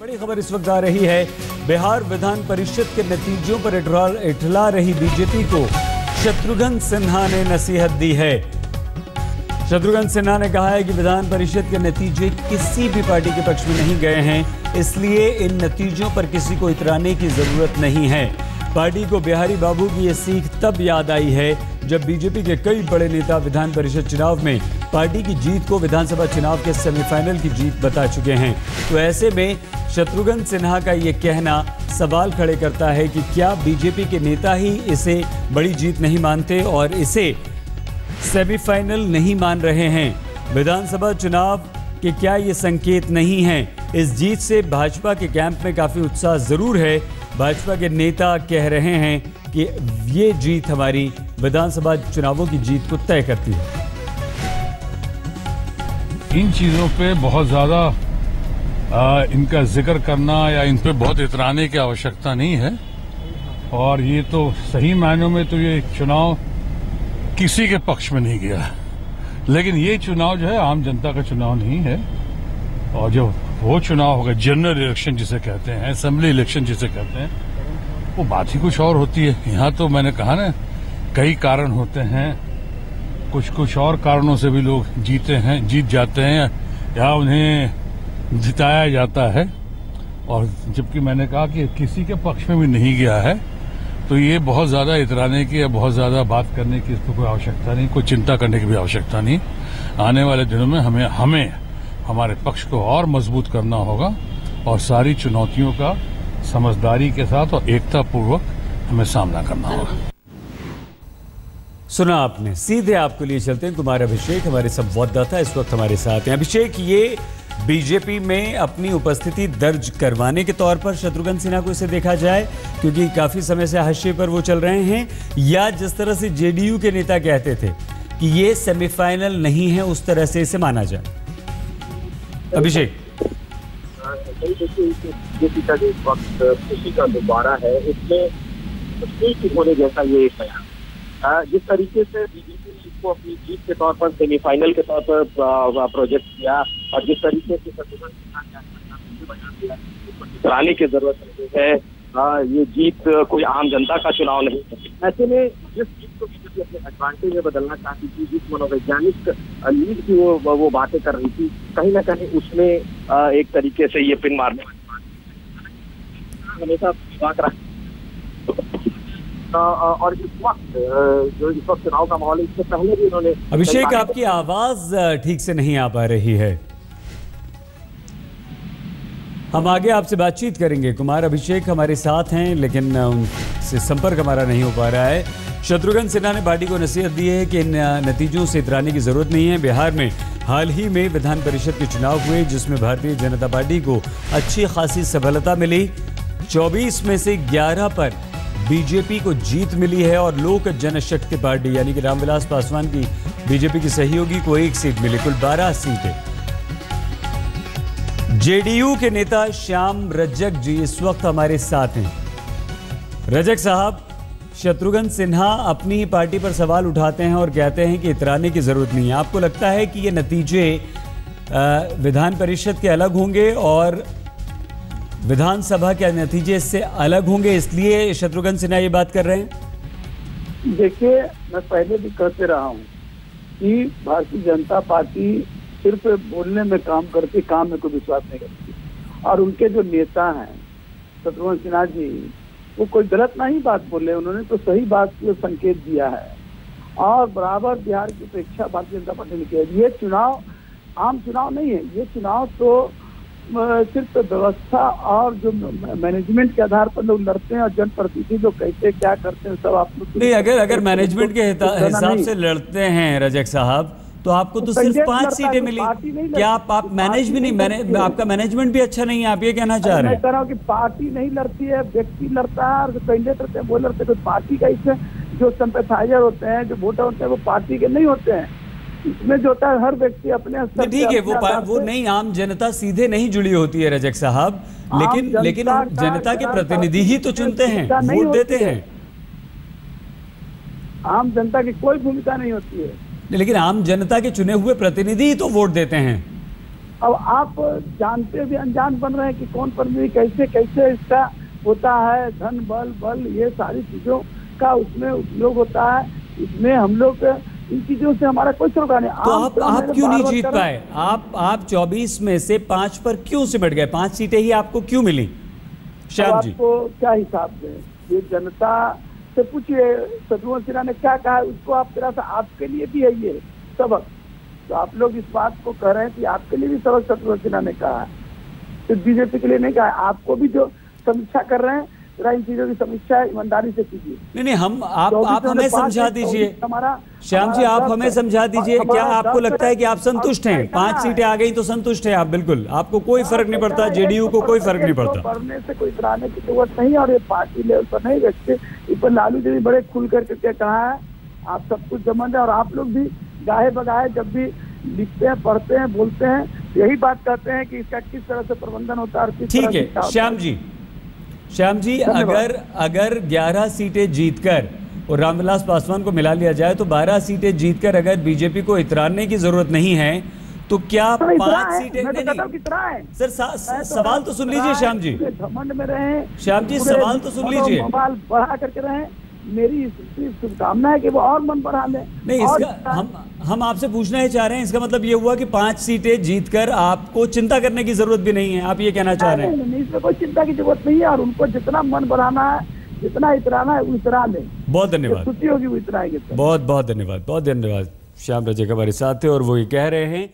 बड़ी खबर इस वक्त आ रही है। बिहार विधान परिषद के नतीजों पर इठला रही बीजेपी को शत्रुघ्न सिन्हा ने नसीहत दी है। शत्रुघ्न सिन्हा ने कहा है कि विधान परिषद के नतीजे किसी भी पार्टी के पक्ष में नहीं गए हैं, इसलिए इन नतीजों पर किसी को इतराने की जरूरत नहीं है। पार्टी को बिहारी बाबू की ये सीख तब याद आई है जब बीजेपी के कई बड़े नेता विधान परिषद चुनाव में पार्टी की जीत को विधानसभा चुनाव के सेमीफाइनल की जीत बता चुके हैं। तो ऐसे में शत्रुघ्न सिन्हा का ये कहना सवाल खड़े करता है कि क्या बीजेपी के नेता ही इसे बड़ी जीत नहीं मानते और इसे सेमीफाइनल नहीं मान रहे हैं। विधानसभा चुनाव के क्या ये संकेत नहीं हैं? इस जीत से भाजपा के कैंप में काफी उत्साह जरूर है। भाजपा के नेता कह रहे हैं कि ये जीत हमारी विधानसभा चुनावों की जीत को तय करती है। इन चीजों पे बहुत ज्यादा इनका जिक्र करना या इन पे बहुत इतराने की आवश्यकता नहीं है। और ये तो सही मायनों में तो ये चुनाव किसी के पक्ष में नहीं गया, लेकिन ये चुनाव जो है आम जनता का चुनाव नहीं है। और जो वो चुनाव होगा जनरल इलेक्शन जिसे कहते हैं, असेंबली इलेक्शन जिसे कहते हैं, वो बात ही कुछ और होती है। यहाँ तो मैंने कहा ना, कई कारण होते हैं, कुछ और कारणों से भी लोग जीत जाते हैं या उन्हें जिताया जाता है। और जबकि मैंने कहा कि किसी के पक्ष में भी नहीं गया है, तो ये बहुत ज्यादा इतराने की या बहुत ज्यादा बात करने की इस पर कोई आवश्यकता नहीं, कोई चिंता करने की भी आवश्यकता नहीं। आने वाले दिनों में हमें हमारे पक्ष को और मजबूत करना होगा और सारी चुनौतियों का समझदारी के साथ और एकता पूर्वक हमें सामना करना होगा। सुना आपने, सीधे आपको लिए चलते हैं। कुमार अभिषेक हमारे संवाददाता इस वक्त हमारे साथ हैं। अभिषेक, ये बीजेपी में अपनी उपस्थिति दर्ज करवाने के तौर पर शत्रुघ्न सिन्हा को इसे देखा जाए, क्योंकि काफी समय से हाशिए पर वो चल रहे हैं, या जिस तरह से जेडीयू के नेता कहते थे कि ये सेमीफाइनल नहीं है, उस तरह से इसे माना जाए? अभिषेक, बीजेपी का जो वक्त खुशी का दोबारा है, उसमें होने जैसा ये एक बयान, जिस तरीके से बीजेपी ने इसको अपनी जीत के तौर पर सेमीफाइनल के तौर पर प्रोजेक्ट किया और जिस तरीके से शत्रुघ्न सिन्हा ने बयान दिया, इतराने की जरूरत नहीं है, ये जीत कोई आम जनता का चुनाव नहीं है। ऐसे में जिस जीत को बीजेपी अपने एडवांटेज में बदलना चाहती थी, जिस मनोवैज्ञानिक लीड की वो बातें कर रही थी, कहीं ना कहीं उसमें एक तरीके से ये पिन मारने वाली बात हमेशा बात रहा। और इस वक्त चुनाव का माहौल, इससे पहले भी उन्होंने। अभिषेक, आपकी आवाज ठीक से नहीं आ पा रही है। हम आगे आपसे बातचीत करेंगे। कुमार अभिषेक हमारे साथ हैं, लेकिन उनसे संपर्क हमारा नहीं हो पा रहा है। शत्रुघ्न सिन्हा ने पार्टी को नसीहत दी है कि इन नतीजों से इतराने की जरूरत नहीं है। बिहार में हाल ही में विधान परिषद के चुनाव हुए, जिसमें भारतीय जनता पार्टी को अच्छी खासी सफलता मिली। 24 में से 11 पर बीजेपी को जीत मिली है और लोक जनशक्ति पार्टी यानी कि रामविलास पासवान की बीजेपी की सहयोगी को 1 सीट मिली। कुल 12 सीटें। जेडीयू के नेता श्याम रजक जी इस वक्त हमारे साथ हैं। रजक साहब, शत्रुघ्न सिन्हा अपनी पार्टी पर सवाल उठाते हैं और कहते हैं कि इतराने की जरूरत नहीं है। आपको लगता है कि ये नतीजे विधान परिषद के अलग होंगे और विधानसभा के नतीजे इससे अलग होंगे, इसलिए शत्रुघ्न सिन्हा ये बात कर रहे हैं? देखिए, मैं पहले भी कहते रहा हूँ कि भारतीय जनता पार्टी सिर्फ बोलने में काम करती, काम में कोई विश्वास नहीं करती। और उनके जो नेता हैं शत्रुघ्न सिन्हा जी, वो कोई गलत नहीं बात बोले, उन्होंने तो सही बात को संकेत दिया है। और बराबर बिहार की अपेक्षा भारतीय जनता पार्टी ने किया। ये चुनाव आम चुनाव नहीं है, ये चुनाव तो सिर्फ व्यवस्था और जो मैनेजमेंट के आधार पर लोग लड़ते हैं और जनप्रतिनिधि जो कहते क्या करते हैं सब आप लोग नहीं। अगर मैनेजमेंट के हिसाब से लड़ते हैं रजक साहब, तो आपको तो सिर्फ 5 सीटें मिली। क्या आप मैनेज भी नहीं, आपका मैनेजमेंट भी अच्छा नहीं है, आप ये कहना चाह रहे हैं? मैं कह रहा हूँ कि पार्टी नहीं लड़ती है, व्यक्ति लड़ता है। और जो कैंडिडेट रहते हैं वो लड़ते हैं। पार्टी का इसमें जो सिंपैथाइजर होते हैं, जो वोटर होते हैं, वो पार्टी के नहीं होते हैं। इसमें जो होता है हर व्यक्ति अपने स्तर। ठीक है, वो नहीं, आम जनता सीधे नहीं जुड़ी होती है रजक साहब, लेकिन जनता के प्रतिनिधि ही तो चुनते हैं, वोट देते हैं। आम जनता की कोई भूमिका नहीं होती है। लेकिन आम जनता के चुने हुए प्रतिनिधि ही तो वोट देते हैं। अब आप जानते भी अनजान बन रहे हैं कि कौन प्रतिनिधि कैसे कैसे इसका होता है, धन बल ये सारी चीजों का उसमें उपयोग होता है। इसमें हम लोग इन चीजों से हमारा कोई सरोकार नहीं। तो आप क्यों नहीं जीत पाए? आप 24 में से 5 पर क्यों सिमट गए? 5 सीटें ही आपको क्यों मिली? श्याम जी, आपको क्या हिसाब दें? ये जनता से पूछिए, शत्रुघ्न सिन्हा ने क्या कहा उसको आप तरह से, आपके लिए भी है ये सबक। तो आप लोग इस बात को कह रहे हैं कि आपके लिए भी सबक शत्रुघ्न सिन्हा ने कहा है, सिर्फ बीजेपी के लिए नहीं कहा है। आपको भी जो समीक्षा कर रहे हैं, जरा इन चीजों की समीक्षा ईमानदारी से कीजिए। नहीं आप हमें समझा दीजिए। श्याम जी, आप हमें समझा दीजिए, क्या आपको लगता है कि आप संतुष्ट हैं? 5 सीटें आ गई तो संतुष्ट हैं आप? बिल्कुल, आपको कोई फर्क नहीं पड़ता, जेडीयू को कोई फर्क नहीं पड़ता? पढ़ने से कोई इतराने की जरूरत नहीं, और ये पार्टी लेवल पर नहीं रखते। इस पर लालू जी भी बड़े खुल करके कहा है, आप सब कुछ समझ है। और आप लोग भी गाहे बगाहे जब भी लिखते हैं, पढ़ते हैं, बोलते हैं, यही बात कहते हैं कि इसका किस तरह से प्रबंधन होता है और किस तरह से। ठीक है श्याम जी, अगर 11 सीटें जीतकर और रामविलास पासवान को मिला लिया जाए तो 12 सीटें जीतकर अगर बीजेपी को इतराने की जरूरत नहीं है तो क्या 5 सीटें? नहीं सर, सवाल तो सुन लीजिए श्याम जी। घमंड में रहे श्याम जी, सवाल तो सुन लीजिए। मोबाइल बढ़ा करके रहे, मेरी शुभकामना है कि वो और मन बढ़ा ले। नहीं, इसका हम आपसे पूछना ही चाह रहे हैं, इसका मतलब ये हुआ कि 5 सीटें जीतकर आपको चिंता करने की जरूरत भी नहीं है, आप ये कहना चाह रहे हैं? नहीं, इसमें कोई चिंता की जरूरत नहीं है, और उनको जितना मन बढ़ाना है, जितना इतराना है, वो इतरा ले। बहुत धन्यवाद, छुट्टी होगी वो इतराएंगे। बहुत धन्यवाद श्याम रजक हमारे साथ थे और वो ये कह रहे हैं